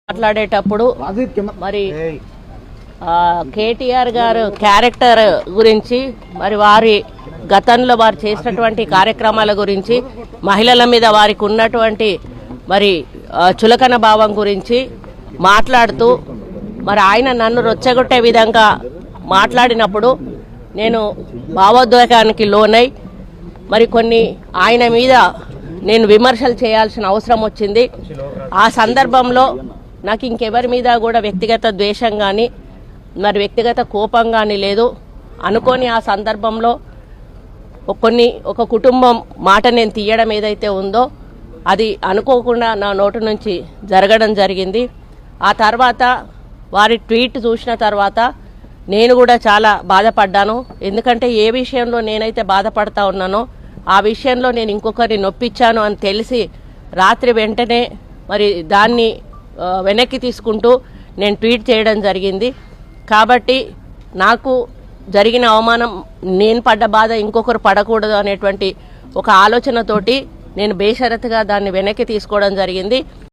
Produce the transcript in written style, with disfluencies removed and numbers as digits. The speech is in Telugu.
మాట్లాడేటప్పుడు మరి కేటీఆర్ గారు క్యారెక్టర్ గురించి మరి వారి గతంలో వారు చేసినటువంటి కార్యక్రమాల గురించి మహిళల మీద వారికి ఉన్నటువంటి మరి చులకన భావం గురించి మాట్లాడుతూ మరి ఆయన నన్ను రొచ్చగొట్టే విధంగా మాట్లాడినప్పుడు నేను భావోద్వేగానికి లోనై మరి కొన్ని ఆయన మీద నేను విమర్శలు చేయాల్సిన అవసరం వచ్చింది. ఆ సందర్భంలో నాకు ఇంకెవరి మీద కూడా వ్యక్తిగత ద్వేషం కానీ మరి వ్యక్తిగత కోపం కానీ లేదు. అనుకోని ఆ సందర్భంలో ఒక కుటుంబం మాట నేను తీయడం ఏదైతే ఉందో అది అనుకోకుండా నా నోటి నుంచి జరగడం జరిగింది. ఆ తర్వాత వారి ట్వీట్ చూసిన తర్వాత నేను కూడా చాలా బాధపడ్డాను. ఎందుకంటే ఏ విషయంలో నేనైతే బాధపడతా ఉన్నానో ఆ విషయంలో నేను ఇంకొకరిని నొప్పించాను అని తెలిసి రాత్రి వెంటనే మరి దాన్ని వెనక్కి తీసుకుంటూ నేను ట్వీట్ చేయడం జరిగింది. కాబట్టి నాకు జరిగిన అవమానం, నేను పడ్డ బాధ ఇంకొకరు పడకూడదు అనేటువంటి ఒక ఆలోచనతోటి నేను బేషరతుగా దాన్ని వెనక్కి తీసుకోవడం జరిగింది.